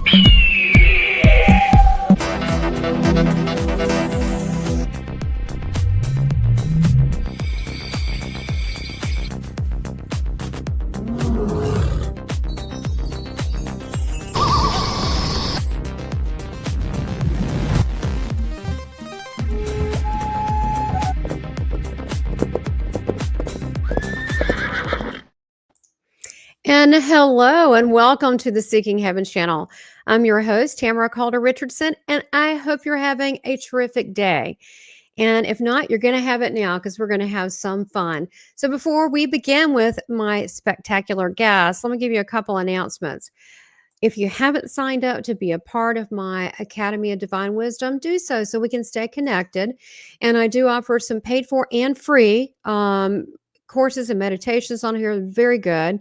And hello and welcome to the Seeking Heaven channel. I'm your host, Tamara Calder Richardson, and I hope you're having a terrific day. And if not, you're going to have it now because we're going to have some fun. So before we begin with my spectacular guest, let me give you a couple announcements. If you haven't signed up to be a part of my Academy of Divine Wisdom, do so we can stay connected. And I do offer some paid for and free courses and meditations on here. Very good.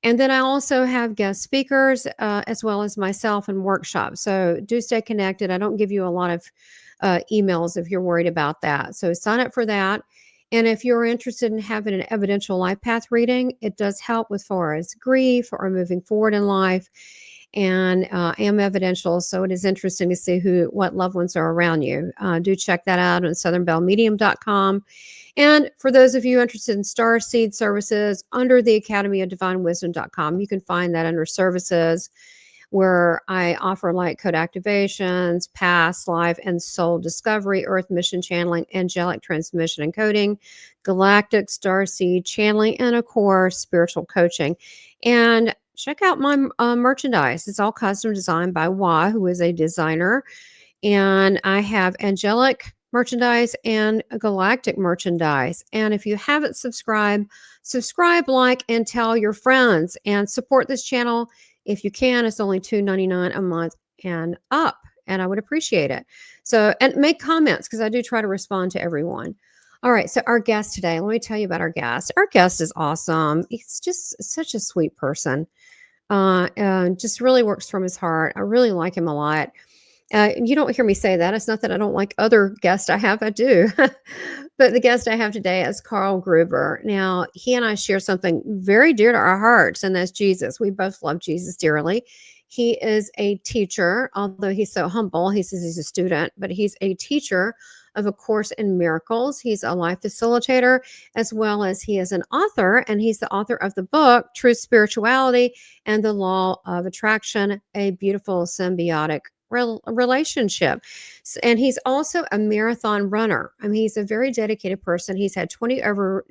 And then I also have guest speakers as well as myself and workshops. So do stay connected. I don't give you a lot of emails if you're worried about that. So sign up for that. And if you're interested in having an evidential life path reading, it does help with far as grief or moving forward in life. And I am evidential, so it is interesting to see what loved ones are around you. Do check that out on southernbellmedium.com. And for those of you interested in star seed services, under the Academy of Divine Wisdom.com, you can find that under services, where I offer light code activations, past life and soul discovery, earth mission channeling, angelic transmission and coding, galactic star seed channeling, and of course, spiritual coaching. And check out my merchandise. It's all custom designed by Wah, who is a designer. And I have angelic merchandise and galactic merchandise. And if you haven't subscribed, subscribe, like, and tell your friends, and support this channel if you can. It's only $2.99 a month and up, and I would appreciate it. So, and make comments because I do try to respond to everyone. All right, so our guest today, let me tell you about our guest. Our guest is awesome. He's just such a sweet person. And just really works from his heart. I really like him a lot. You don't hear me say that. It's not that I don't like other guests I have. I do. But the guest I have today is Karl Gruber. Now, he and I share something very dear to our hearts, and that's Jesus. We both love Jesus dearly. He is a teacher, although he's so humble. He says he's a student, but he's a teacher of A Course in Miracles. He's a life facilitator, as well as he is an author, and he's the author of the book, True Spirituality and the Law of Attraction, a Beautiful Symbiotic Relationship. And he's also a marathon runner. I mean, he's a very dedicated person. He's had 20 over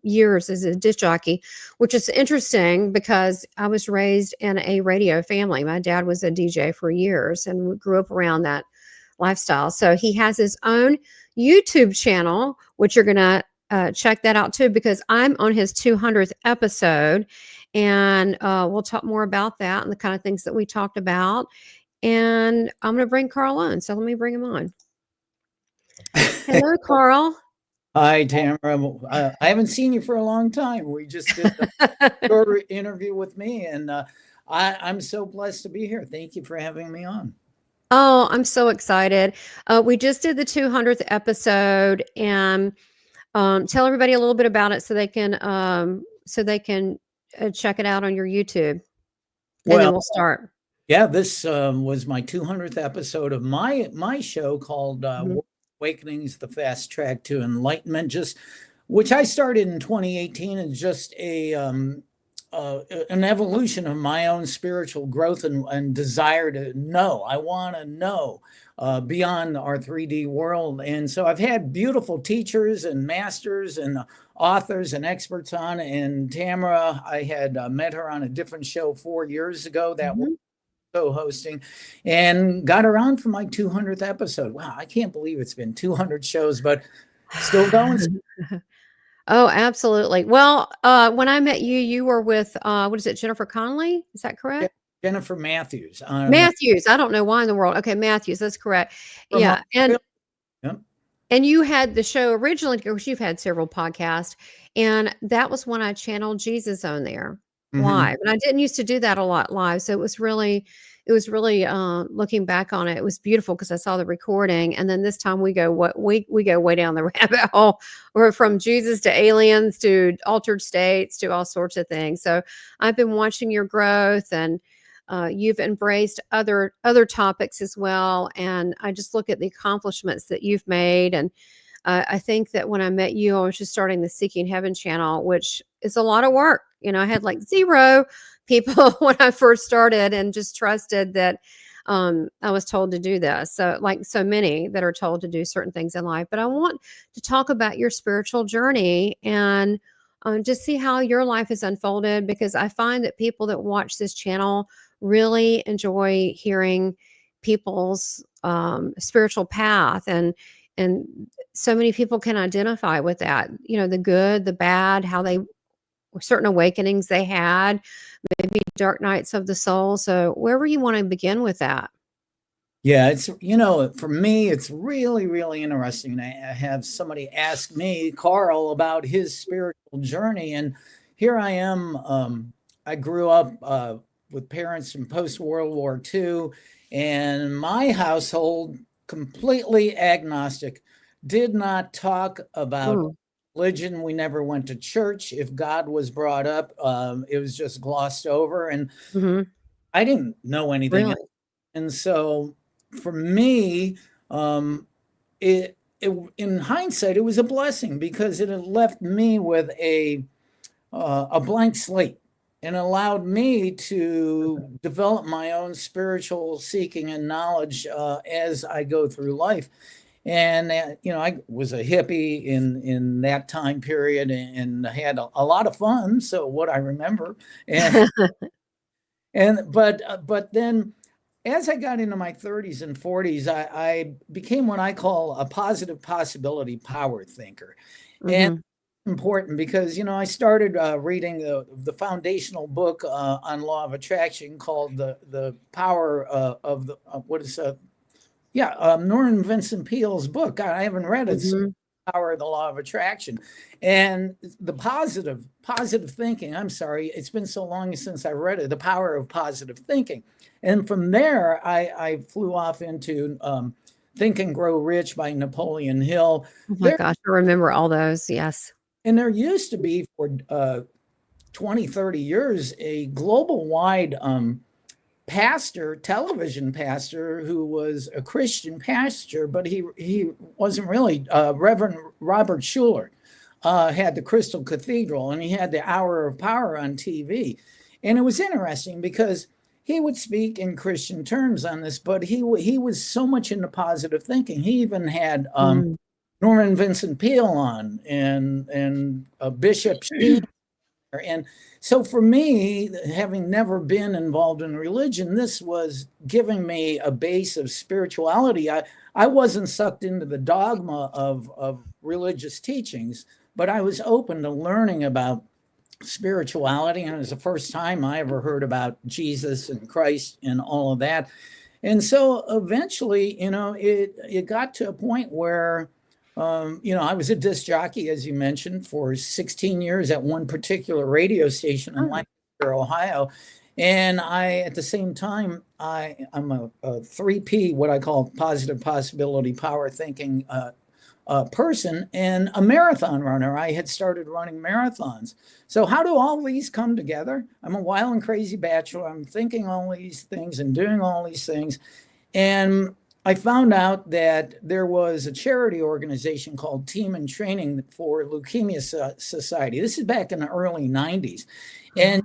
years as a disc jockey, which is interesting because I was raised in a radio family. My dad was a DJ for years, and we grew up around that lifestyle. So he has his own YouTube channel, which you're going to check that out too, because I'm on his 200th episode, and we'll talk more about that and the kind of things that we talked about. And I'm going to bring Karl on. So let me bring him on. Hello, Karl. Hi, Tamara. I haven't seen you for a long time. We just did your interview with me, and I'm so blessed to be here. Thank you for having me on. Oh, I'm so excited. We just did the 200th episode, and tell everybody a little bit about it so they can check it out on your YouTube. And then we'll start. Yeah, this was my 200th episode of my show called Awakenings, the Fast Track to Enlightenment, which I started in 2018, and just an evolution of my own spiritual growth and desire to know. I want to know beyond our 3D world. And so I've had beautiful teachers and masters and authors and experts on. And Tamara, I had met her on a different show 4 years ago that was co-hosting, and got her on for my 200th episode. Wow, I can't believe it's been 200 shows, but still going. Oh, absolutely. Well, when I met you, you were with, what is it, Jennifer Connelly? Is that correct? Jennifer Matthews. Matthews. I don't know why in the world. Okay, Matthews. That's correct. Yeah. And you had the show originally, of course, you've had several podcasts, and that was when I channeled Jesus on there live. And I didn't used to do that a lot live. So it was really looking back on it, it was beautiful because I saw the recording. And then this time we go way down the rabbit hole. We're from Jesus to aliens to altered states to all sorts of things. So I've been watching your growth, and you've embraced other topics as well, and I just look at the accomplishments that you've made. And I think that when I met you, I was just starting the Seeking Heaven channel, which is a lot of work. I had like zero people when I first started, and just trusted that I was told to do this. So, like so many that are told to do certain things in life. But I want to talk about your spiritual journey and just see how your life has unfolded, because I find that people that watch this channel really enjoy hearing people's spiritual path, and so many people can identify with that, the good, the bad, how they certain awakenings they had, maybe dark nights of the soul. So wherever you want to begin with that. Yeah, it's, for me, it's really, really interesting. I have somebody ask me, Karl, about his spiritual journey. And here I am. I grew up with parents from post World War II, and my household, completely agnostic, did not talk about Mm, religion. We never went to church. If God was brought up, it was just glossed over. And hmm. I didn't know anything else. Really? And so for me, it in hindsight, it was a blessing because it had left me with a blank slate and allowed me to develop my own spiritual seeking and knowledge as I go through life. And I was a hippie in that time period, and had a lot of fun. So what I remember, and but then as I got into my 30s and 40s, I became what I call a positive possibility power thinker. And Hmm. important because I started reading the foundational book on law of attraction called the power of the what is yeah, Norman Vincent Peale's book. I haven't read it. Hmm. Power of the law of attraction, and the positive thinking. I'm sorry, it's been so long since I read it. The power of positive thinking, and from there I flew off into Think and Grow Rich by Napoleon Hill. Oh my There gosh, I remember all those. Yes. and there used to be for 20, 30 years a global wide pastor, television pastor, who was a Christian pastor, but he wasn't really. Reverend Robert Schuller had the Crystal Cathedral, and he had the Hour of Power on TV, and it was interesting because he would speak in Christian terms on this, but he was so much into positive thinking. He even had Mm. Norman Vincent Peale on, and Bishop Sheen. And so for me, having never been involved in religion, this was giving me a base of spirituality. I wasn't sucked into the dogma of religious teachings, but I was open to learning about spirituality. And it was the first time I ever heard about Jesus and Christ and all of that. And so eventually, it got to a point where, I was a disc jockey, as you mentioned, for 16 years at one particular radio station in Oh. Lancaster, Ohio. And at the same time, I'm a 3P, what I call positive possibility power thinking person, and a marathon runner. I had started running marathons. So how do all these come together? I'm a wild and crazy bachelor. I'm thinking all these things and doing all these things. And I found out that there was a charity organization called Team and Training for Leukemia Society. This is back in the early 90s. And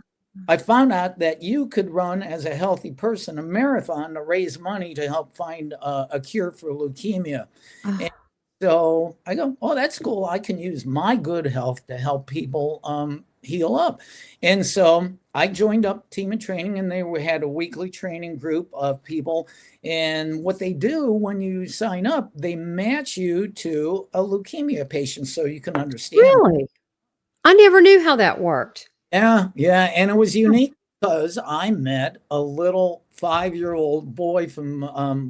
I found out that you could run as a healthy person a marathon to raise money to help find a cure for leukemia. And Oh. so I go, oh, that's cool. I can use my good health to help people heal up. And so I joined up Team and Training, and had a weekly training group of people. And what they do when you sign up, they match you to a leukemia patient so you can understand. Really? I never knew how that worked. Yeah, yeah. And it was unique because I met a little 5-year-old boy from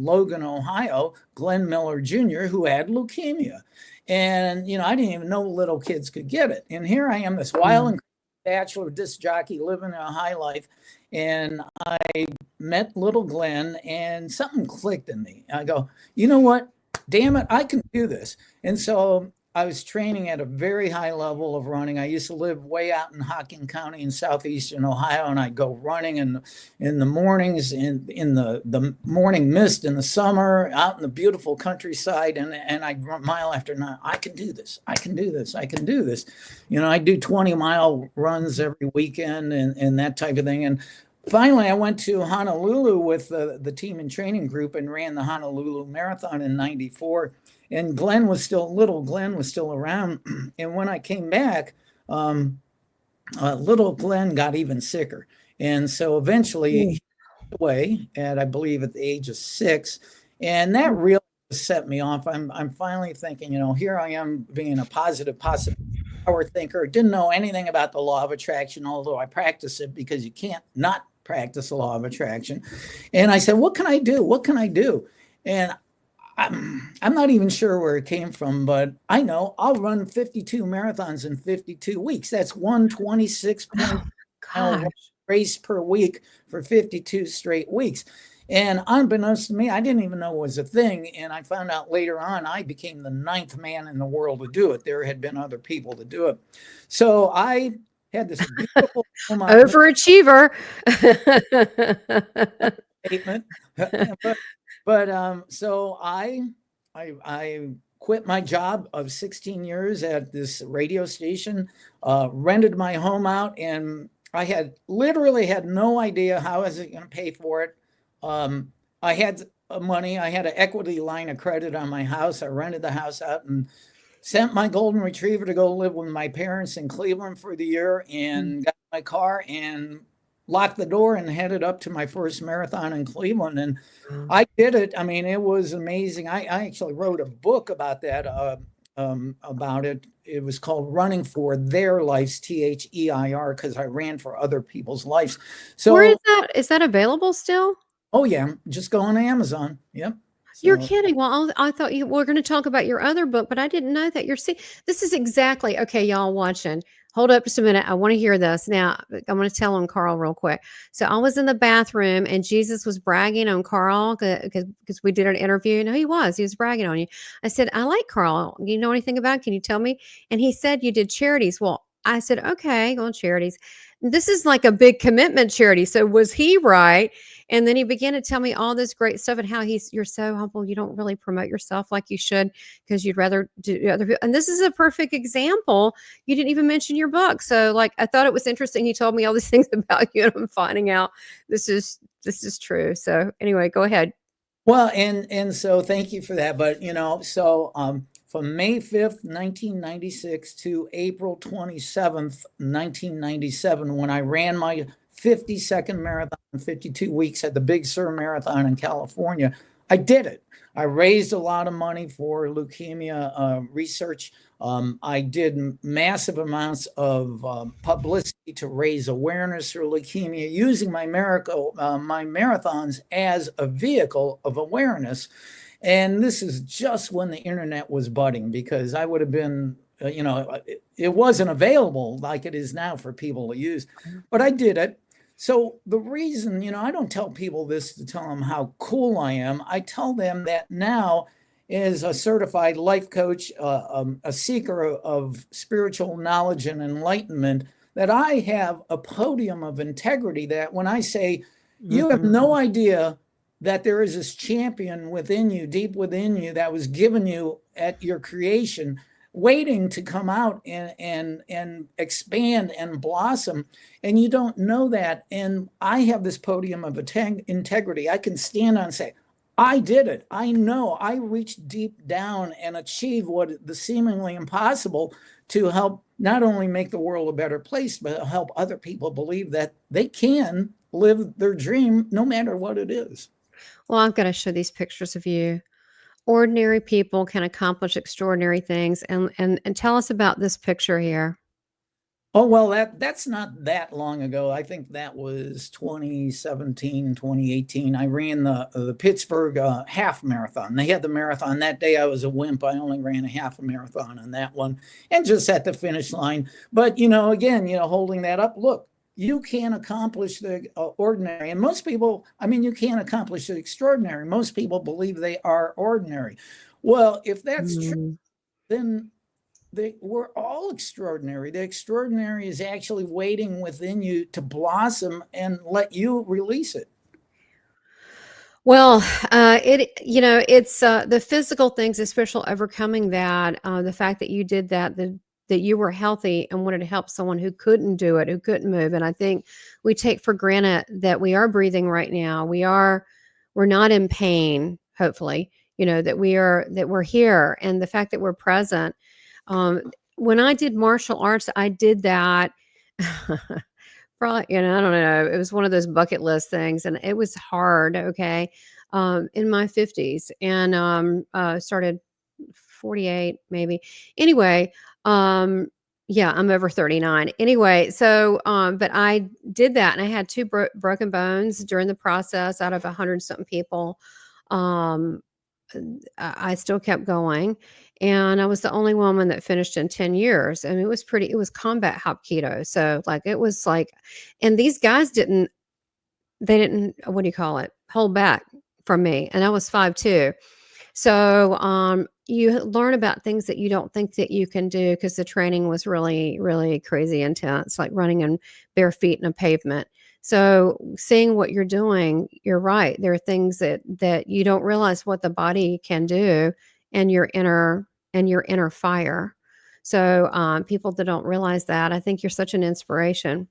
Logan, Ohio, Glenn Miller Jr., who had leukemia. And, I didn't even know little kids could get it. And here I am, this wild Mm. and bachelor disc jockey living a high life. And I met little Glenn, and something clicked in me. I go, you know what? Damn it, I can do this. And so I was training at a very high level of running. I used to live way out in Hocking County in southeastern Ohio, and I'd go running in the mornings, in the morning mist in the summer, out in the beautiful countryside, and I'd run mile after mile. I can do this. I can do this. I can do this. I do 20-mile runs every weekend and that type of thing. And finally, I went to Honolulu with the team and training group and ran the Honolulu Marathon in '94. And Glenn was still around. And when I came back, little Glenn got even sicker. And so eventually he passed away I believe at the age of 6. And that really set me off. I'm finally thinking, here I am being a positive power thinker. Didn't know anything about the law of attraction, although I practice it because you can't not practice the law of attraction. And I said, what can I do? What can I do? And I'm not even sure where it came from, but I know I'll run 52 marathons in 52 weeks. That's 126.0 mile race per week for 52 straight weeks. And unbeknownst to me, I didn't even know it was a thing. And I found out later on, I became the 9th man in the world to do it. There had been other people to do it. So I had this beautiful overachiever statement. But so I quit my job of 16 years at this radio station, rented my home out, and I literally had no idea how I was going to pay for it. I had money. I had an equity line of credit on my house. I rented the house out and sent my golden retriever to go live with my parents in Cleveland for the year, and got my car and locked the door and headed up to my first marathon in Cleveland. And I did it. I mean, it was amazing. I actually wrote a book about that, about it. It was called Running for Their Lives, THEIR, because I ran for other people's lives. So where is that? Is that available still? Oh yeah, just go on Amazon. Yep. You're kidding. Well, I thought you were going to talk about your other book, but I didn't know that. This is exactly okay, y'all watching. Hold up just a minute. I want to hear this. Now, I'm going to tell on Karl real quick. So I was in the bathroom and Jesus was bragging on Karl because we did an interview. No, he was bragging on you. I said, I like Karl. You know anything about it? Can you tell me? And he said you did charities. Well, I said, okay, go on charities. This is like a big commitment charity. So was he right? And then he began to tell me all this great stuff and how you're so humble. You don't really promote yourself like you should because you'd rather do other people. And this is a perfect example. You didn't even mention your book. So like, I thought it was interesting. He told me all these things about you and I'm finding out this is true. So anyway, go ahead. Well, and so thank you for that. But from May 5th, 1996 to April 27th, 1997, when I ran my 52nd marathon in 52 weeks at the Big Sur Marathon in California, I did it. I raised a lot of money for leukemia research. I did massive amounts of publicity to raise awareness for leukemia, using my marathons as a vehicle of awareness. And this is just when the internet was budding, because I would have been, it wasn't available like it is now for people to use, but I did it. So the reason, I don't tell people this to tell them how cool I am. I tell them that now, as a certified life coach, a seeker of spiritual knowledge and enlightenment, that I have a podium of integrity, that when I say, you have no idea that there is this champion within you, deep within you, that was given you at your creation, waiting to come out and expand and blossom, and you don't know that. And I have this podium of integrity. I can stand on and say, I did it. I know I reached deep down and achieved what the seemingly impossible, to help not only make the world a better place, but help other people believe that they can live their dream no matter what it is. Well, I've got to show these pictures of you. Ordinary people can accomplish extraordinary things. And tell us about this picture here. Oh, well, that's not that long ago. I think that was 2017, 2018. I ran the Pittsburgh half marathon. They had the marathon that day. I was a wimp. I only ran a half a marathon on that one, and just at the finish line. But, again, holding that up, look, you can accomplish the ordinary. And most people, you can't accomplish the extraordinary. Most people believe they are ordinary. Well, if that's true, then we're all extraordinary. The extraordinary is actually waiting within you to blossom and let you release it. Well, it's the physical things, especially overcoming that, the fact that you did that, that you were healthy and wanted to help someone who couldn't do it, who couldn't move. And I think we take for granted that we are breathing right now. We're not in pain, hopefully, that we're here. And the fact that we're present. Um, when I did martial arts, I did that. Probably, I don't know. It was one of those bucket list things, and it was hard. Okay, in my 50s, and started 48 maybe. Anyway, um, yeah, I'm over 39. Anyway, so but I did that, and I had two broken bones during the process out of 100 something people. Um, I still kept going, and I was the only woman that finished in 10 years, and it was combat hapkido, so, like, it was like and these guys didn't, what do you call it, hold back from me, and I was 5'2". So, you learn about things that you don't think that you can do because the training was really, really crazy intense, like running in bare feet in a pavement. So, seeing what you're doing, you're right. There are things that you don't realize what the body can do, and your inner fire. So, people that don't realize that, I think you're such an inspiration.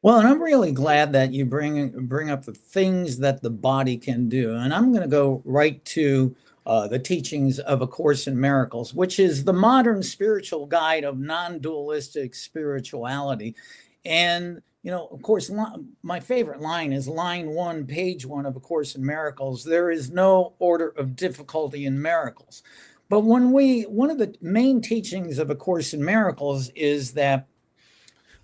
Well, and I'm really glad that you bring up the things that the body can do. And I'm going to go right to the teachings of A Course in Miracles, which is the modern spiritual guide of non-dualistic spirituality. And, of course, my favorite line is line 1, page 1 of A Course in Miracles. There is no order of difficulty in miracles. But one of the main teachings of A Course in Miracles is that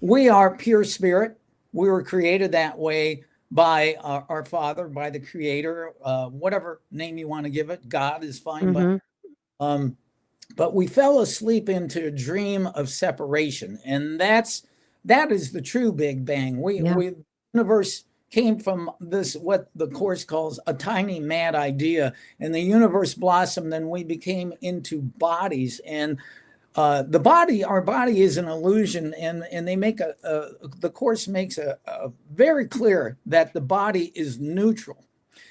we are pure spirit. We were created that way by our Father, by the Creator, whatever name you want to give it. God is fine, Mhm. um, but we fell asleep into a dream of separation, and that is the true Big Bang. Yeah. The universe came from this, what the Course calls a tiny mad idea, and the universe blossomed, and we became into bodies. And our body is an illusion, and they make the Course makes a very clear that the body is neutral,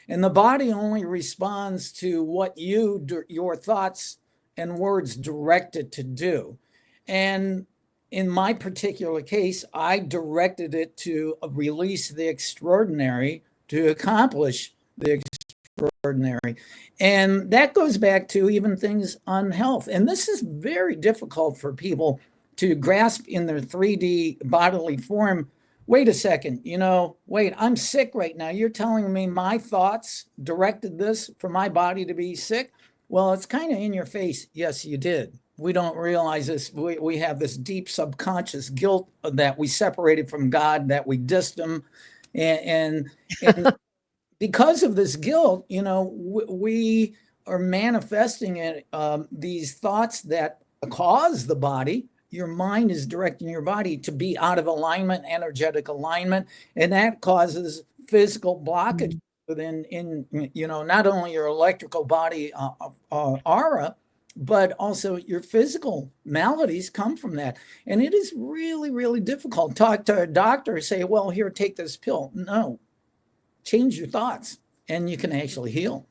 and the body only responds to what your thoughts and words direct it to do. And in my particular case, I directed it to release the extraordinary, to accomplish the extraordinary. And that goes back to even things on health. And this is very difficult for people to grasp in their 3D bodily form. Wait a second, wait, I'm sick right now. You're telling me my thoughts directed this for my body to be sick? Well, it's kind of in your face. Yes, you did. We don't realize this. We have this deep subconscious guilt that we separated from God, that we dissed him. And because of this guilt, we are manifesting it, these thoughts that cause the body. Your mind is directing your body to be out of alignment, energetic alignment, and that causes physical blockage Mhm. not only your electrical body aura, but also your physical maladies come from that. And it is really, really difficult. Talk to a doctor, say, well, here, take this pill. No, change your thoughts and you can actually heal.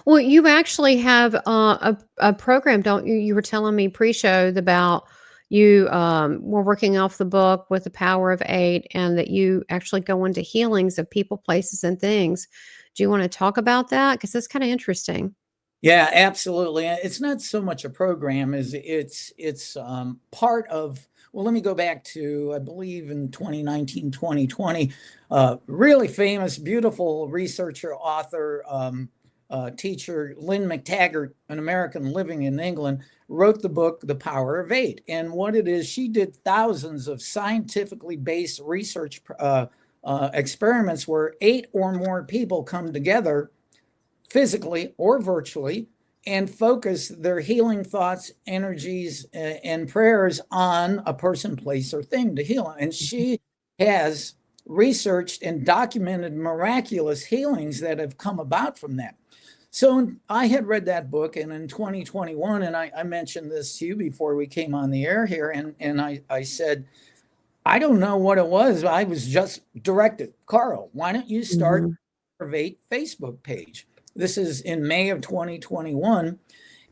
Well, you actually have, a program, don't you? You were telling me pre-show about you, were working off the book with the Power of Eight, and that you actually go into healings of people, places, and things. Do you wanna talk about that? Because that's kinda interesting. Yeah, absolutely. It's not so much a program as it's part of. Well, let me go back to, I believe, in 2019, 2020. Really famous, beautiful researcher, author, teacher Lynn McTaggart, an American living in England, wrote the book The Power of Eight. And what it is, she did thousands of scientifically based research experiments where 8 or more people come together physically or virtually and focus their healing thoughts, energies, and prayers on a person, place, or thing to heal. And she has researched and documented miraculous healings that have come about from that. So I had read that book, and in 2021, and I mentioned this to you before we came on the air here, and I said, I don't know what it was. I was just directed, Karl, why don't you start Mhm. a Curvate Facebook page? This is in May of 2021.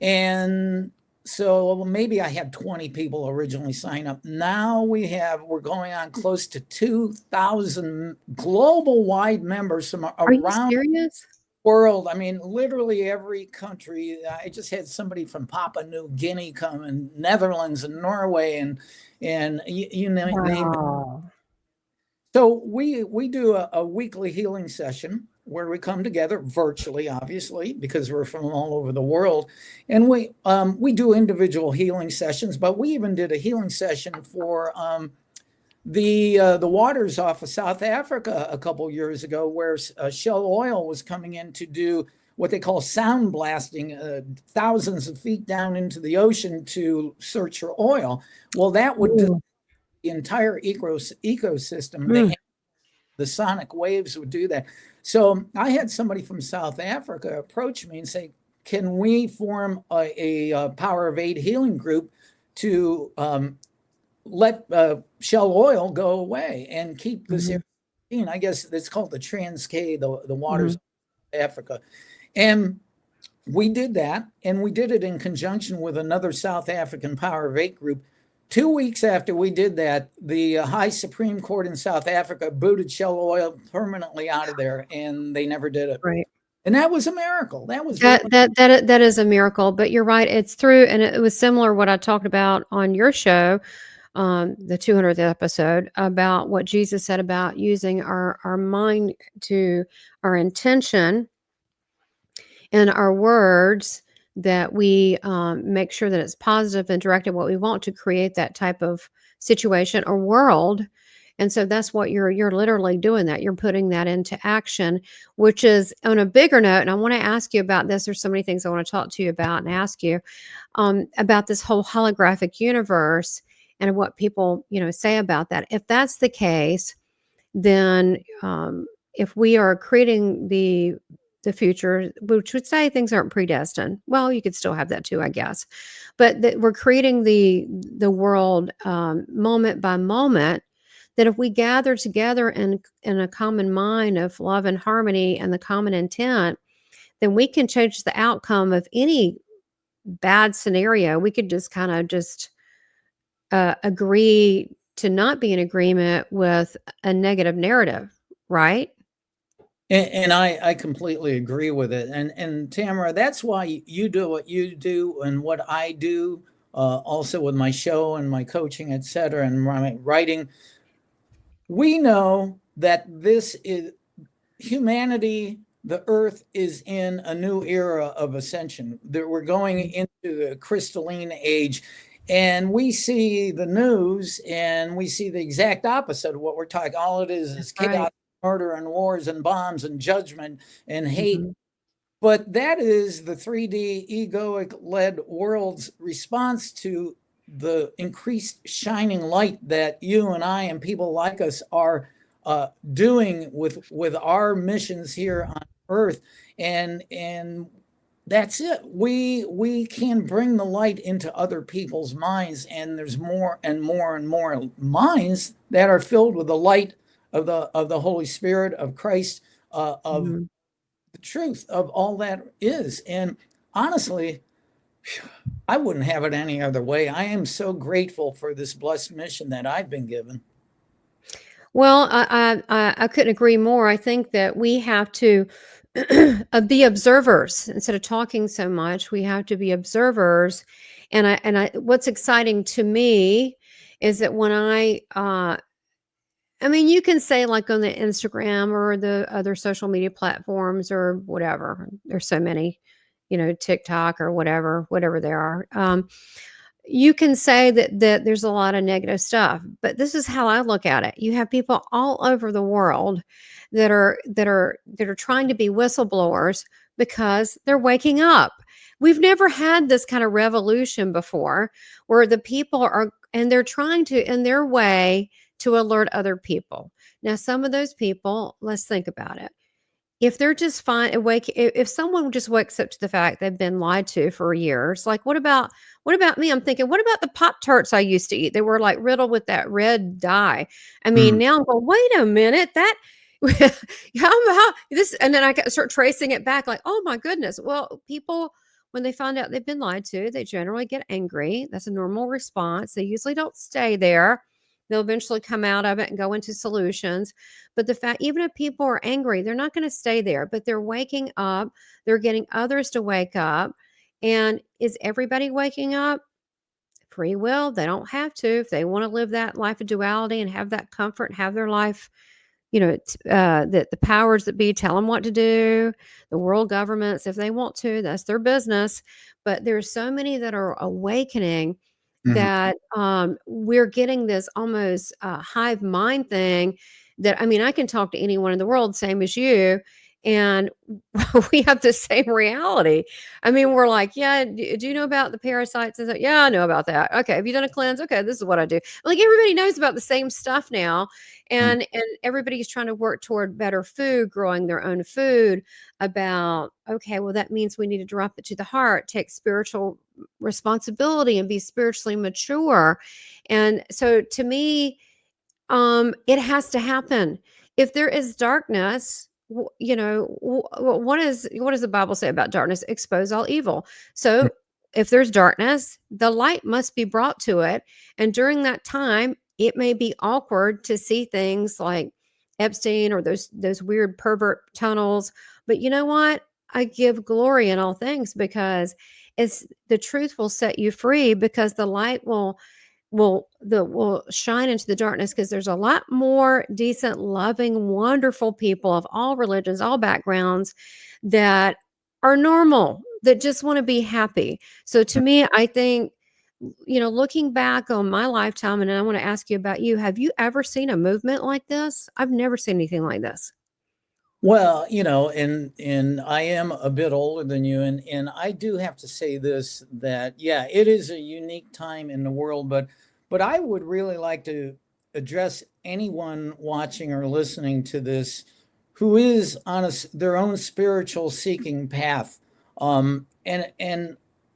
And so maybe I had 20 people originally sign up. Now we're going on close to 2,000 global wide members from Are you around serious? world. I mean, literally every country. I just had somebody from Papua New Guinea come, and Netherlands and Norway, and you name it. Wow. So we do a weekly healing session where we come together virtually, obviously, because we're from all over the world, and we do individual healing sessions. But we even did a healing session for the waters off of South Africa a couple years ago, where Shell Oil was coming in to do what they call sound blasting, thousands of feet down into the ocean to search for oil. Well, that would Ooh. the entire ecosystem. Mm. The sonic waves would do that. So I had somebody from South Africa approach me and say, "Can we form a Power of Eight healing group to let Shell Oil go away and keep this area Mhm. clean?" I guess it's called the Transkei, the waters Mhm. of Africa. And we did that, and we did it in conjunction with another South African Power of Eight group. 2 weeks after we did that, the High Supreme Court in South Africa booted Shell Oil permanently out of there, and they never did it. Right. And that was a miracle. That was That really that that is a miracle, but you're right, it's through and it was similar what I talked about on your show, the 200th episode, about what Jesus said about using our mind to our intention and our words, that we make sure that it's positive and directed what we want to create that type of situation or world. And so that's what you're literally doing, that you're putting that into action, which is on a bigger note. And I want to ask you about this. There's so many things I want to talk to you about and ask you about this whole holographic universe and what people say about that. If that's the case, then if we are creating the future, which would say things aren't predestined, well, you could still have that too, I guess, but that we're creating the world moment by moment. That if we gather together in a common mind of love and harmony and the common intent, then we can change the outcome of any bad scenario. We could just kind of just agree to not be in agreement with a negative narrative, right? and I completely agree with it. And Tamara, that's why you do what you do and what I do, also with my show and my coaching, et cetera, and my writing. We know that this is humanity, the earth is in a new era of ascension, that we're going into the crystalline age. And we see the news and we see the exact opposite of what we're talking. All it is Right. chaos, murder, and wars, and bombs, and judgment, and hate. Mhm. But that is the 3D egoic led world's response to the increased shining light that you and I and people like us are doing with our missions here on Earth, and that's it. We can bring the light into other people's minds, and there's more and more and more minds that are filled with the light of the Holy Spirit of Christ, of Mhm. the truth of all that is. And honestly, I wouldn't have it any other way. I am so grateful for this blessed mission that I've been given. Well, I couldn't agree more. I think that we have to be observers instead of talking so much. We have to be observers, and what's exciting to me is that when I mean, you can say like on the Instagram or the other social media platforms or whatever. There's so many, TikTok or whatever there are. You can say that there's a lot of negative stuff, but this is how I look at it. You have people all over the world that are trying to be whistleblowers because they're waking up. We've never had this kind of revolution before where the people are and they're trying to in their way to alert other people. Now some of those people, let's think about it. if they're just fine awake, if someone just wakes up to the fact they've been lied to for years, like what about me? I'm thinking, what about the Pop Tarts I used to eat? They were like riddled with that red dye. I mean, Mm, now I'm going, wait a minute, that how this, and then start tracing it back, like, oh my goodness. Well, people, when they find out they've been lied to, they generally get angry. That's a normal response. They usually don't stay there. They'll eventually come out of it and go into solutions. But the fact, even if people are angry, they're not going to stay there, but they're waking up. They're getting others to wake up. And is everybody waking up? Free will. They don't have to. If they want to live that life of duality and have that comfort and have their life, that the powers that be tell them what to do, the world governments, if they want to, that's their business. But there's so many that are awakening mhm. that we're getting this almost hive mind thing that, I mean, I can talk to anyone in the world, same as you, and we have the same reality. I mean, we're like, yeah, do you know about the parasites? And so, yeah, I know about that. Okay, have you done a cleanse? Okay, this is what I do. Like everybody knows about the same stuff now, Mm. and everybody's trying to work toward better food, growing their own food. About, okay, well, that means we need to drop it to the heart, take spiritual responsibility, and be spiritually mature. And so, to me, it has to happen. If there is darkness, what does the Bible say about darkness? Expose all evil. So if there's darkness, the light must be brought to it. And during that time, it may be awkward to see things like Epstein or those weird pervert tunnels. But you know what? I give glory in all things, because it's the truth will set you free, because the light will shine into the darkness, because there's a lot more decent, loving, wonderful people of all religions, all backgrounds, that are normal, that just want to be happy. So to me, I think, looking back on my lifetime, and I want to ask you about you, have you ever seen a movement like this? I've never seen anything like this. Well, and I am a bit older than you, and I do have to say this, that yeah, it is a unique time in the world, but I would really like to address anyone watching or listening to this who is on their own spiritual seeking path.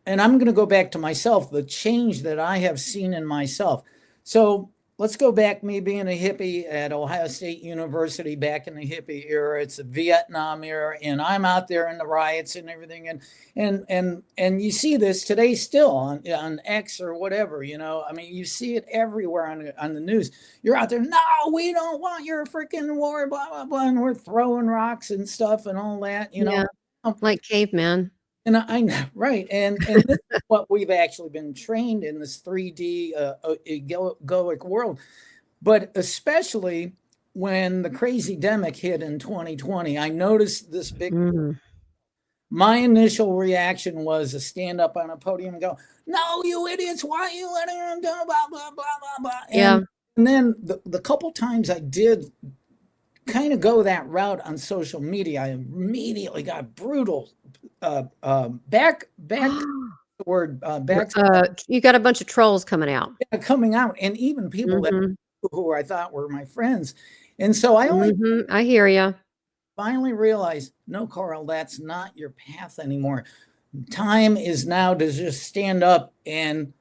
And I'm going to go back to myself, the change that I have seen in myself. So let's go back, me being a hippie at Ohio State University back in the hippie era. It's a Vietnam era, and I'm out there in the riots and everything. And you see this today still on X or whatever. I mean, you see it everywhere on the news. You're out there, no, we don't want your freaking war, blah blah blah, and we're throwing rocks and stuff and all that. Yeah, Um, like caveman. And I know, right. And this is what we've actually been trained in, this 3D egoic world. But especially when the crazy demic hit in 2020, I noticed this big. Mhm. My initial reaction was to stand up on a podium and go, "No, you idiots! Why are you letting them do blah blah blah blah blah?" Yeah. And then the couple times I did kind of go that route on social media, I immediately got brutal back to the word back You got a bunch of trolls coming out. coming out, and even people that Mhm. who I thought were my friends. And so I only Mhm. I hear you. finally realized, no, Carl, that's not your path anymore. Time is now to just stand up, and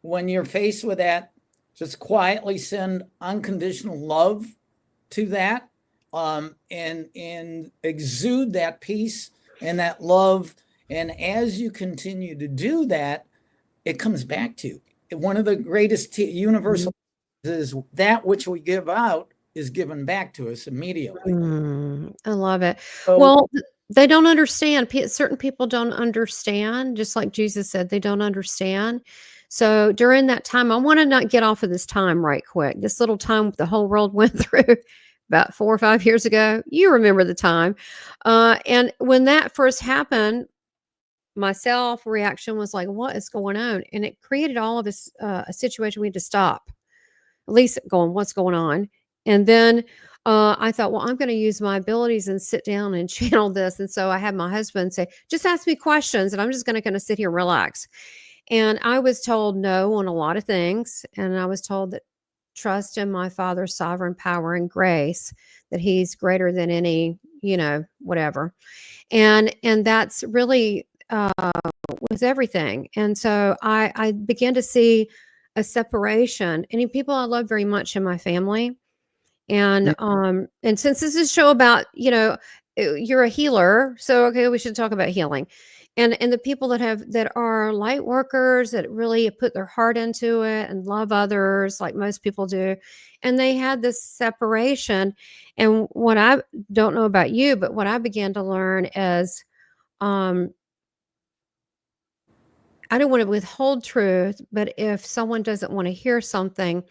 when you're faced with that, just quietly send unconditional love to that, and exude that peace and that love. And as you continue to do that, it comes back to you. One of the greatest universal is that which we give out is given back to us immediately. I love it. So, Well, they don't understand. Certain people don't understand, just like Jesus said, they don't understand. So during that time, I want to not get off of this time right quick. This little time the whole world went through about 4 or 5 years ago. You remember the time. And when that first happened, myself reaction was like, what is going on? And it created all of this a situation we had to stop, at least going, what's going on? And then I thought, well, I'm going to use my abilities and sit down and channel this. And so I had my husband say, just ask me questions, and I'm just going to kind of sit here and relax. And I was told no on a lot of things. And I was told that trust in my Father's sovereign power and grace, that He's greater than any, whatever. And that's really with everything. And so I began to see a separation. Any people I love very much in my family, and since this is a show about, you're a healer, so okay, we should talk about healing. And the people that are light workers that really put their heart into it and love others like most people do. And they had this separation. And what I don't know about you, but what I began to learn is um I don't want to withhold truth, but if someone doesn't want to hear something,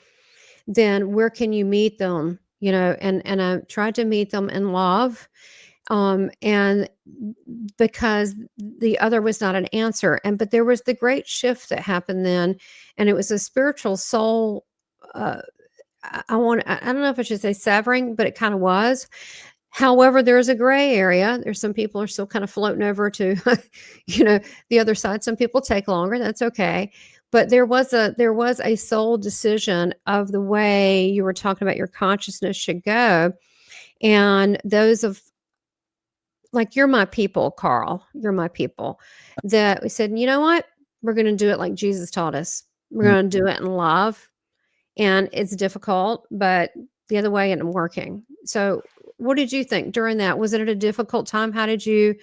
then where can you meet them? And I tried to meet them in love, and because the other was not an answer, but there was the great shift that happened then, and it was a spiritual soul. Uh, I don't know if I should say severing, but it kind of was. However, there's a gray area. There's some people are still kind of floating over to, the other side. Some people take longer. That's okay. But there was a soul decision of the way you were talking about your consciousness should go. And those of like, you're my people, Carl. You're my people. That we said, you know what? We're going to do it like Jesus taught us. We're Mm. going to do it in love, and it's difficult, but the other way and working. So, what did you think during that? Was it a difficult time? How did you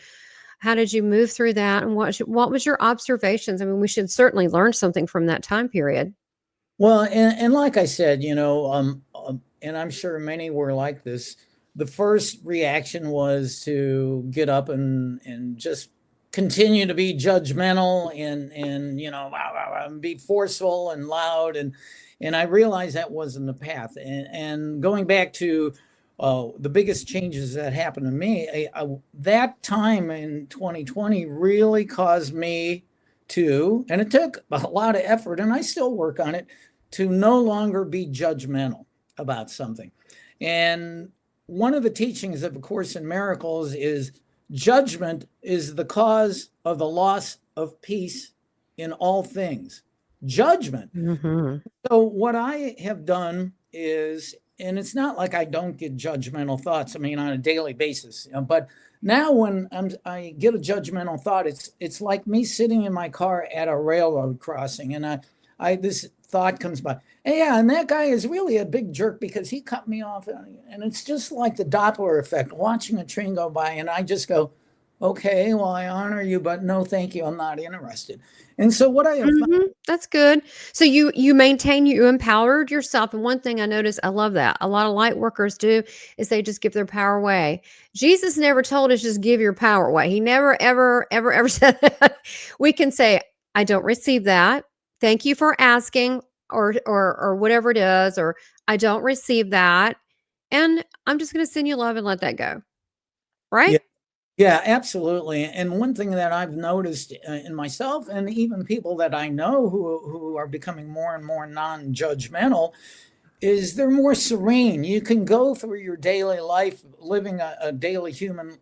move through that? And what was your observations? I mean, we should certainly learn something from that time period. Well, and like I said, and I'm sure many were like this. The first reaction was to get up and just continue to be judgmental and be forceful and loud, and I realized that wasn't the path. And going back to the biggest changes that happened to me, that time in 2020 really caused me to, and it took a lot of effort, and I still work on it, to no longer be judgmental about something. And one of the teachings of A Course in Miracles is judgment is the cause of the loss of peace in all things. Judgment. Mhm. So what I have done is, and it's not like I don't get judgmental thoughts, I mean, on a daily basis, but now when I get a judgmental thought, it's like me sitting in my car at a railroad crossing, and I this thought comes by. Hey, yeah, and that guy is really a big jerk because he cut me off, and it's just like the Doppler effect, watching a train go by, and I just go, okay, well, I honor you, but no, thank you, I'm not interested. And so what I have found, That's good. So you empowered yourself, and one thing I noticed, I love that. A lot of light workers do is they just give their power away. Jesus never told us just give your power away. He never ever ever ever said that. We can say, I don't receive that. Thank you for asking, or whatever it is, or I don't receive that. And I'm just going to send you love and let that go. Right? yeah, yeah, absolutely. And one thing that I've noticed in myself, and even people that I know who are becoming more and more non-judgmental, is they're more serene. You can go through your daily life, living a daily human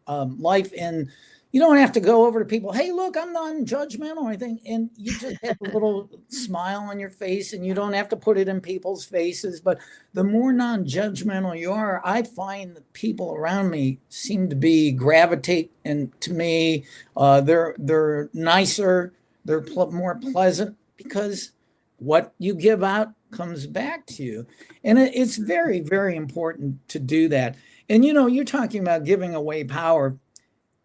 life, and you don't have to go over to people, hey, look, I'm non-judgmental or anything. And you just have a little smile on your face, and you don't have to put it in people's faces. But the more non-judgmental you are, I find that people around me seem to be gravitate and to me. They're nicer, they're more pleasant, because what you give out comes back to you. And it's very, very important to do that. And you're talking about giving away power.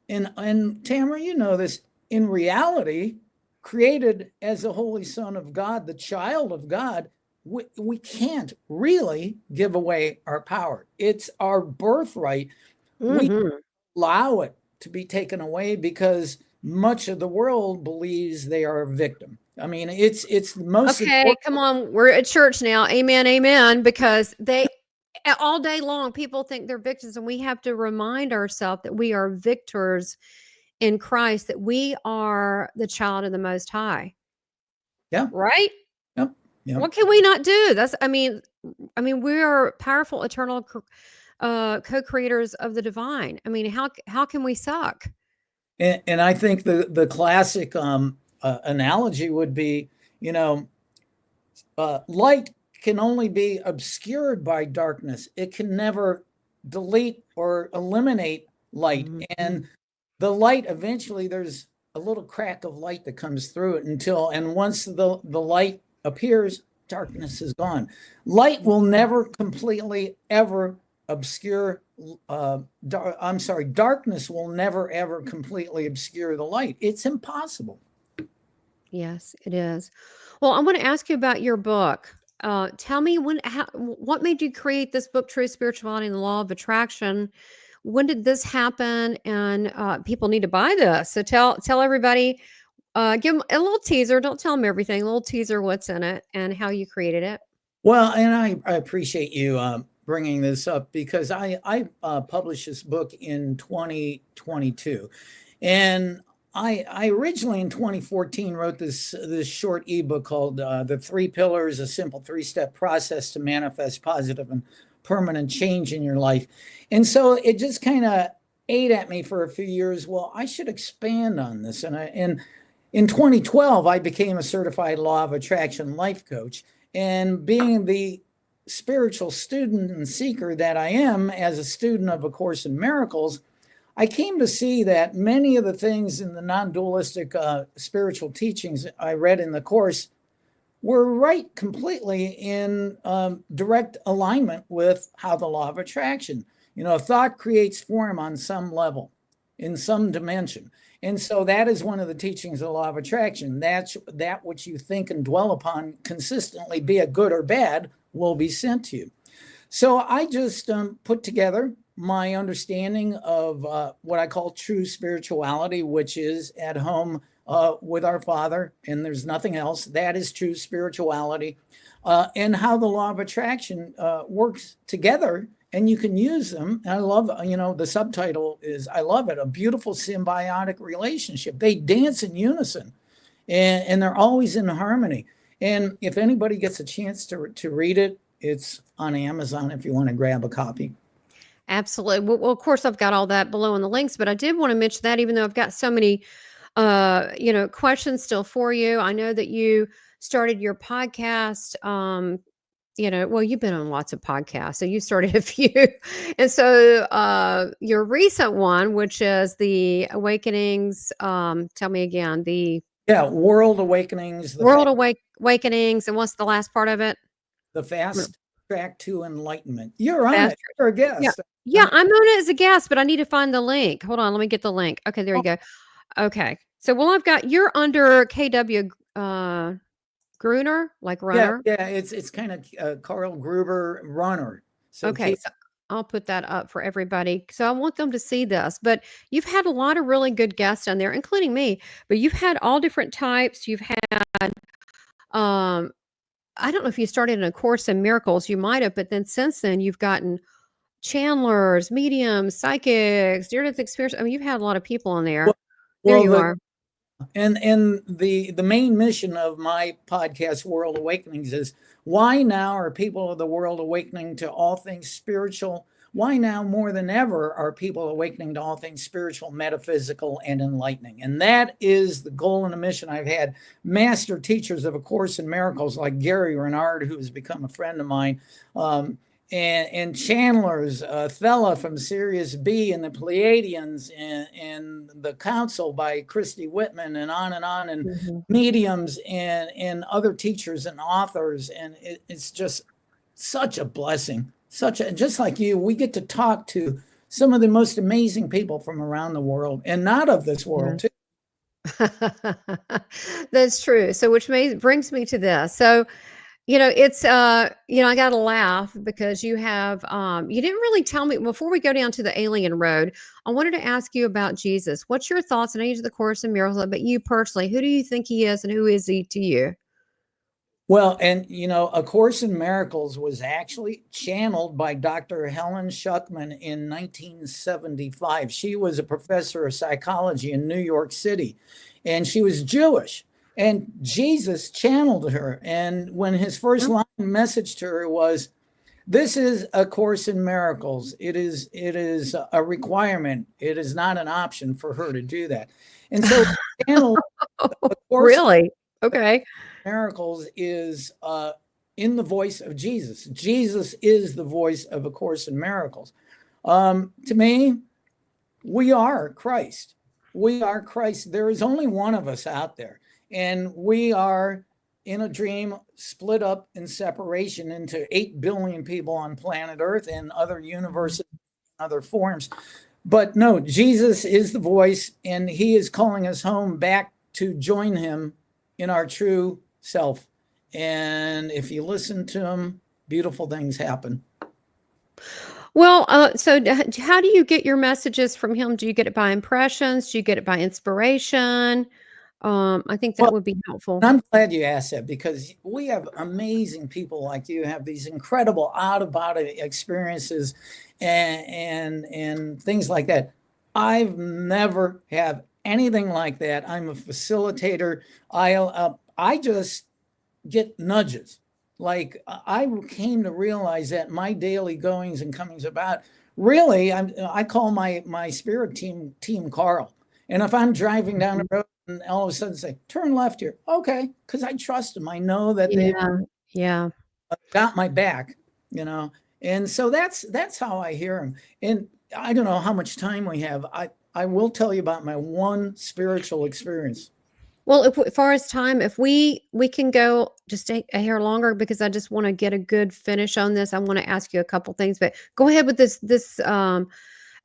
And Tamara, you know this, in reality, created as the Holy Son of God, the child of God, we can't really give away our power. It's our birthright. We Mhm. allow it to be taken away because much of the world believes they are a victim. I mean, it's the most Okay, important. come on. We're at church now. Amen, amen. Because all day long, people think they're victims, and we have to remind ourselves that we are victors in Christ, that we are the child of the Most High, Yeah, right? yep, yep. What can we not do? I mean, we are powerful, eternal co-creators of the divine. I mean, how can we suck? And I think the classic analogy would be, you know, light can only be obscured by darkness. It can never delete or eliminate light. Mhm. And the light, eventually there's a little crack of light that comes through it and once the light appears, darkness is gone. Light will never completely ever obscure, darkness will never ever completely obscure the light. It's impossible. Yes, it is. Well, I want to ask you about your book. Tell me what made you create this book, True Spirituality and the Law of Attraction? When did this happen? And people need to buy this. So tell everybody, give them a little teaser. Don't tell them everything. A little teaser, what's in it, and how you created it. Well, and I appreciate you bringing this up because I published this book in 2022, and I originally in 2014 wrote this short ebook called "The Three Pillars: A Simple Three-Step Process to Manifest Positive and Permanent Change in Your Life," and so it just kind of ate at me for a few years. Well, I should expand on this, and in 2012 I became a certified law of attraction life coach. And being the spiritual student and seeker that I am as a student of A Course in Miracles, I came to see that many of the things in the non-dualistic spiritual teachings I read in the Course were right completely in direct alignment with how the law of attraction. Thought creates form on some level, in some dimension. And so that is one of the teachings of the law of attraction. That's that which you think and dwell upon consistently, be it good or bad, will be sent to you. So I just put together my understanding of what I call true spirituality, which is at home with our Father, and there's nothing else. That is true spirituality, and how the law of attraction works together. And you can use them. I love, the subtitle is, I love it, a beautiful symbiotic relationship. They dance in unison, and they're always in harmony. And if anybody gets a chance to read it, it's on Amazon if you want to grab a copy. Absolutely. Well, of course, I've got all that below in the links, but I did want to mention that even though I've got so many, questions still for you. I know that you started your podcast. Well, you've been on lots of podcasts, so you started a few. And so your recent one, which is the Awakenings, tell me again, the World Awakenings, Awakenings, and what's the last part of it? the fast track to enlightenment. You're on Fast it. You're a Yeah. guest. Yeah, I'm on it as a guest, but I need to find the link. Hold on, let me get the link. Okay, there you go. Okay. So, well, you're under KW Gruner, like runner. Yeah, it's kind of Karl Gruber runner. So Okay, so I'll put that up for everybody. So I want them to see this. But you've had a lot of really good guests on there, including me. But you've had all different types. You've had, I don't know if you started in A Course in Miracles. You might have, but then since then you've gotten channelers, mediums, psychics, near-death experience. I mean, you've had a lot of people on there. There you are. And the main mission of my podcast, World Awakenings, is why now are people of the world awakening to all things spiritual? Why now more than ever are people awakening to all things spiritual, metaphysical, and enlightening? And that is the goal and the mission. I've had master teachers of A Course in Miracles like Gary Renard, who has become a friend of mine, and channelers, Thella from Sirius B, and the Pleiadians, and the Council by Christy Whitman, and on, and mediums, and other teachers and authors. And it's just such a blessing. Just like you, we get to talk to some of the most amazing people from around the world, and not of this world, too. That's true. So, which brings me to this. So, it's I got to laugh because you didn't really tell me before we go down to the alien road. I wanted to ask you about Jesus. What's your thoughts on Age of the Course in Miracles, but you personally, who do you think he is and who is he to you? Well, and A Course in Miracles was actually channeled by Dr. Helen Schuckman in 1975. She was a professor of psychology in New York City, and she was Jewish. And Jesus channeled her. And when his first line message to her was, "This is A Course in Miracles. It is a requirement. It is not an option for her to do that." And so channel A Course Really? Okay. Miracles is in the voice of Jesus. Jesus is the voice of A Course in Miracles. To me, we are Christ. We are Christ. There is only one of us out there, and we are in a dream split up in separation into 8 billion people on planet Earth and other universes, other forms. But no, Jesus is the voice, and he is calling us home back to join him in our true self. And if you listen to him, beautiful things happen. Well, so how do you get your messages from him? Do you get it by impressions? Do you get it by inspiration? I think that Well, would be helpful. I'm glad you asked that, because we have amazing people like you have these incredible out of body experiences and things like that. I've never have anything like that. I'm a facilitator. I just get nudges. Like I came to realize that my daily goings and comings about, really, I call my spirit team Karl. And if I'm driving down the Mhm. road and all of a sudden say, turn left here, okay, because I trust them. I know that they've Yeah, yeah. got my back, you know. And so that's how I hear them. And I don't know how much time we have. I will tell you about my one spiritual experience. Well, if as far as time, if we can go just a hair longer because I just want to get a good finish on this. I want to ask you a couple things, but go ahead with this.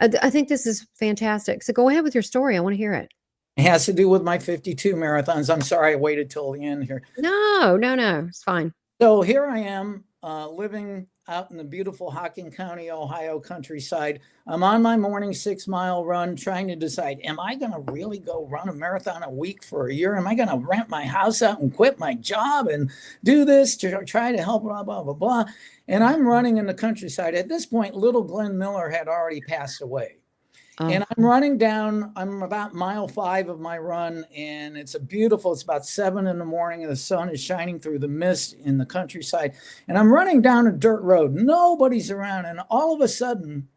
I think this is fantastic. So go ahead with your story. I want to hear it. It has to do with my 52 marathons. I'm sorry I waited till the end here. No, no, no. It's fine. So here I am, living out in the beautiful Hocking County, Ohio countryside. I'm on my morning 6 mile run, trying to decide, am I going to really go run a marathon a week for a year? Am I going to rent my house out and quit my job and do this to try to help, blah, blah, blah, blah. And I'm running in the countryside. At this point, little Glenn Miller had already passed away. Oh, And I'm running down, I'm about mile 5 of my run, and it's about 7 in the morning, and the sun is shining through the mist in the countryside. And I'm running down a dirt road. Nobody's around. And all of a sudden,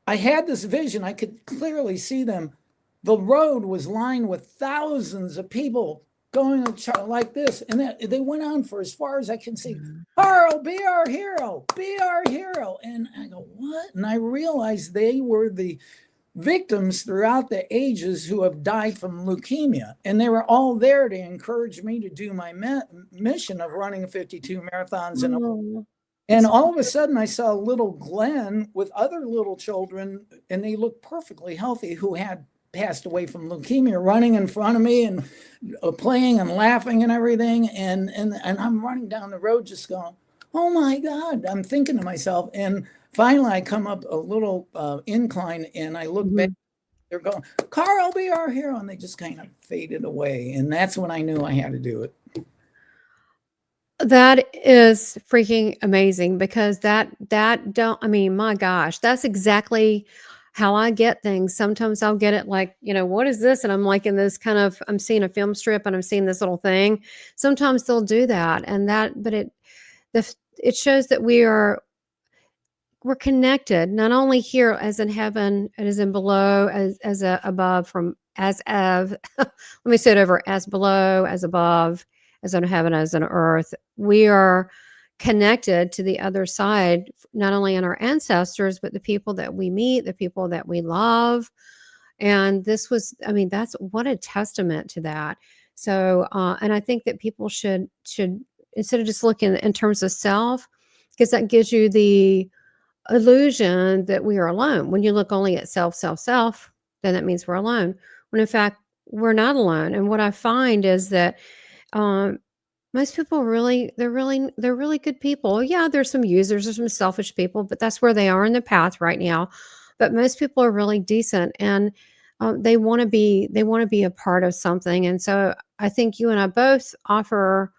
I had this vision. I could clearly see them. The road was lined with thousands of people going like this. And they went on for as far as I can see. Karl, be our hero, be our hero. And I go, what? And I realized they were the victims throughout the ages who have died from leukemia. And they were all there to encourage me to do my mission of running 52 marathons in a. oh, And all of a sudden, I saw little Glenn with other little children, and they looked perfectly healthy, who had passed away from leukemia, running in front of me and playing and laughing and everything. And I'm running down the road just going, oh my God, I'm thinking to myself. And finally, I come up a little incline, and I look back. mhm. They're going, Karl, be our hero. And they just kind of faded away. And that's when I knew I had to do it. That is freaking amazing because that don't I mean, my gosh, that's exactly how I get things. Sometimes I'll get it like, "What is this?" And I'm like in this kind of I'm seeing a film strip and I'm seeing this little thing. Sometimes they'll do that and that but it shows that we're connected, not only here as in heaven, as in below, as above from as of let me say it over, as below, as above, as on heaven, as on earth. We are connected to the other side, not only in our ancestors, but the people that we meet, the people that we love. And this was, I mean, that's what a testament to that. So, and I think that people should instead of just looking in terms of self, because that gives you the illusion that we are alone. When you look only at self, self, self, then that means we're alone. When in fact, we're not alone. And what I find is that um, most people really, they're really good people. Yeah, there's some users, there's some selfish people, but that's where they are in the path right now. But most people are really decent, and they want to be a part of something. And so I think you and I both offer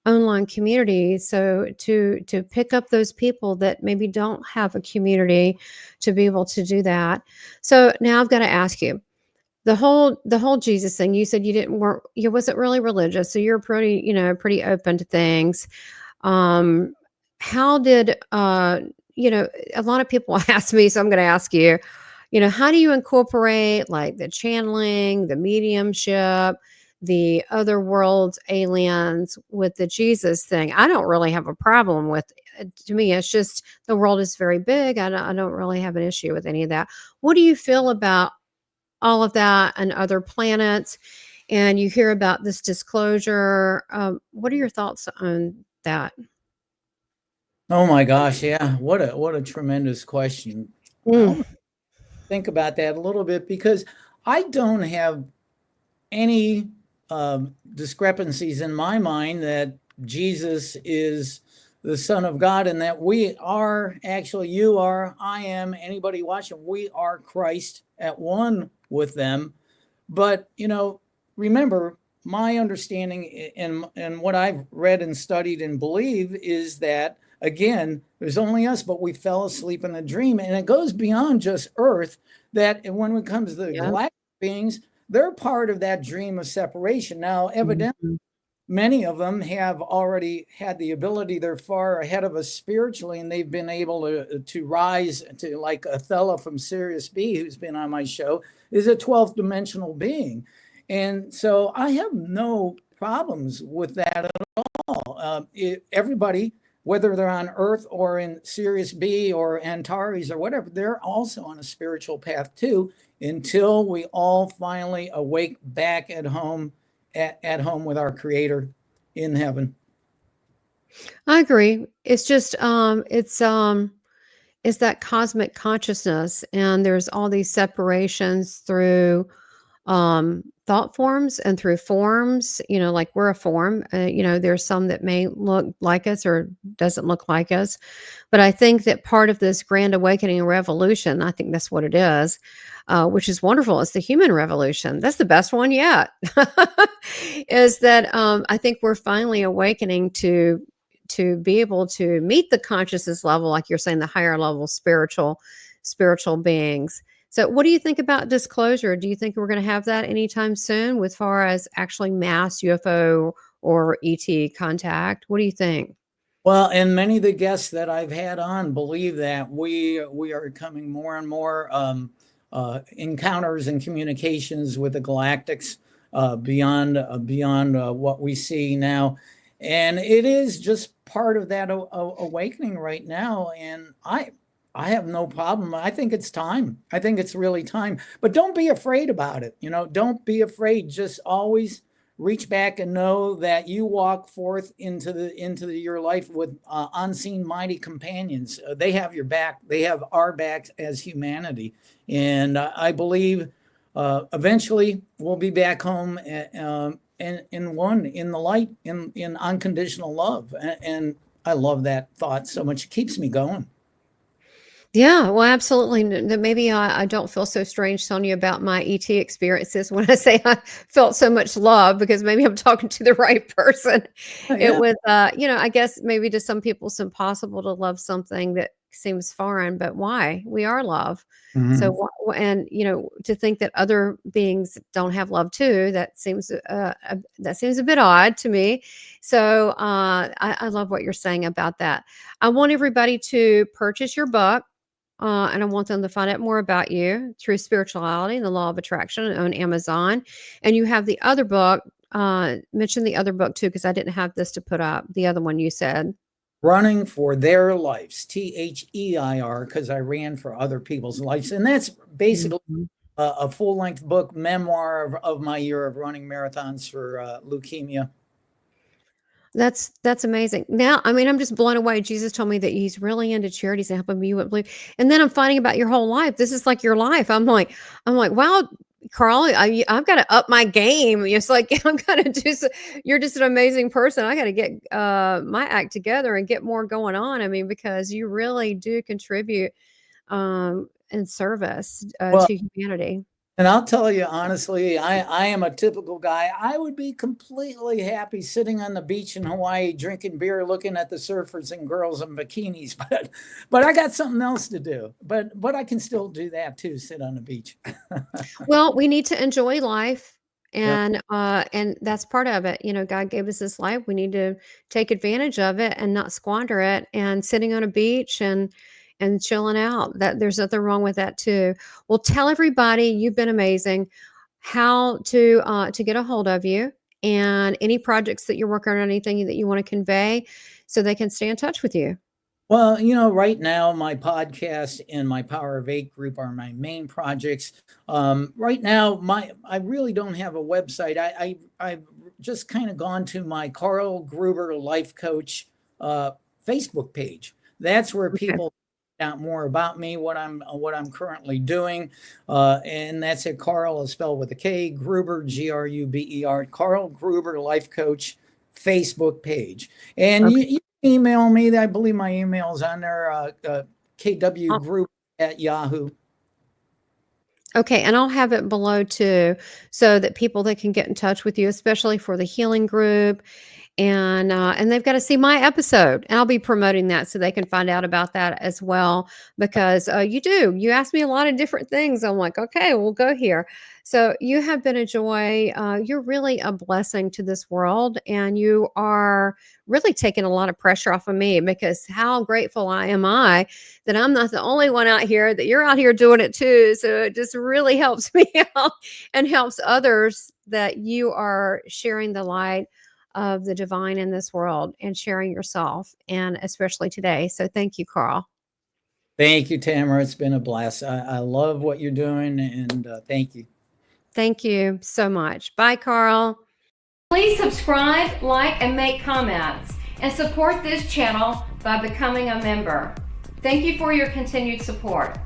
online community so to pick up those people that maybe don't have a community to be able to do that. So now I've got to ask you, the whole Jesus thing, you said you wasn't really religious, so you're pretty, pretty open to things. um how did a lot of people ask me, so I'm going to ask you, how do you incorporate like the channeling, the mediumship, the other worlds, aliens, with the Jesus thing. I don't really have a problem with it. To me, it's just the world is very big. I don't really have an issue with any of that. What do you feel about all of that and other planets? And you hear about this disclosure. What are your thoughts on that? Oh my gosh, yeah. What a tremendous question. Mm, I'll think about that a little bit because I don't have any discrepancies in my mind that Jesus is the Son of God and that we are actually, you are, I am, anybody watching, we are Christ at one with them. But, remember, my understanding and what I've read and studied and believe is that, again, there's only us, but we fell asleep in a dream. And it goes beyond just Earth, that when it comes to the yeah. galactic beings, they're part of that dream of separation. Now, evidently, Mhm. many of them have already had the ability, they're far ahead of us spiritually, and they've been able to rise to, like Othello from Sirius B, who's been on my show, is a 12th dimensional being. And so I have no problems with that at all. Everybody, whether they're on Earth or in Sirius B or Antares or whatever, they're also on a spiritual path too, until we all finally awake back at home, at home with our Creator in heaven. I agree. It's that cosmic consciousness, and there's all these separations through thought forms and through forms. Like we're a form. There's some that may look like us or doesn't look like us, but I think that part of this grand awakening and revolution, I think that's what it is, which is wonderful. It's the human revolution. That's the best one yet. Is that I think we're finally awakening to be able to meet the consciousness level, like you're saying, the higher level spiritual beings. So, what do you think about disclosure? Do you think we're going to have that anytime soon, with far as actually mass UFO or ET contact? What do you think? Well, and many of the guests that I've had on believe that we are coming more and more encounters and communications with the galactics, beyond what we see now, and it is just part of that awakening right now. And I have no problem. I think it's time. I think it's really time. But don't be afraid about it. Don't be afraid. Just always reach back and know that you walk forth your life with unseen mighty companions. They have your back. They have our backs as humanity, and I believe eventually we'll be back home, in the light, in unconditional love. And I love that thought so much. It keeps me going. Yeah, well, absolutely. That maybe I don't feel so strange telling you about my ET experiences when I say I felt so much love, because maybe I'm talking to the right person. It Yeah. was, I guess maybe to some people it's impossible to love something that seems foreign, but why? We are love. So, Mhm. and to think that other beings don't have love too, that seems a bit odd to me. So, I love what you're saying about that. I want everybody to purchase your book, and I want them to find out more about you through spirituality and the law of attraction on Amazon. And you have the other book. Mention the other book too, because I didn't have this to put up. The other one you said. Running for their lives, THEIR, because I ran for other people's lives. And that's basically Mhm. a full length book memoir of my year of running marathons for leukemia. That's amazing. Now, I mean, I'm just blown away. Jesus told me that he's really into charities and helping me. You wouldn't believe. And then I'm finding about your whole life. This is like your life. I'm like, wow, Carl, I've got to up my game. It's like I'm gonna just. You're just an amazing person. I got to get my act together and get more going on. I mean, because you really do contribute in service Well, to humanity. and I'll tell you honestly, I am a typical guy. I would be completely happy sitting on the beach in Hawaii, drinking beer, looking at the surfers and girls in bikinis, but I got something else to do. But I can still do that too, sit on the beach. Well, we need to enjoy life, Yep. and that's part of it. God gave us this life. We need to take advantage of it and not squander it. And sitting on a beach and chilling out. That there's nothing wrong with that too. Well, tell everybody you've been amazing. how to get a hold of you and any projects that you're working on, anything that you want to convey, so they can stay in touch with you. Well, right now my podcast and my Power of Eight group are my main projects. Right now, I really don't have a website. I've just kind of gone to my Karl Gruber Life Coach Facebook page. That's where Okay. people find out more about me, what I'm currently doing, and that's at Karl is spelled with a K, Gruber, Gruber, Karl Gruber Life Coach Facebook page. And Okay. you email me. I believe my email is on there, kwgroup@yahoo. Okay, and I'll have it below too, so that people that can get in touch with you, especially for the healing group, and they've got to see my episode, and I'll be promoting that so they can find out about that as well. Because you asked me a lot of different things. I'm like, okay, we'll go here. So you have been a joy. You're really a blessing to this world, and you are really taking a lot of pressure off of me, because how grateful I that I'm not the only one out here, that you're out here doing it too. So it just really helps me out and helps others that you are sharing the light of the divine in this world and sharing yourself, and especially today. So thank you, Karl. Thank you, Tamara. It's been a blast. I love what you're doing, and thank you. Thank you so much. Bye, Karl. Please subscribe, like, and make comments, and support this channel by becoming a member. Thank you for your continued support.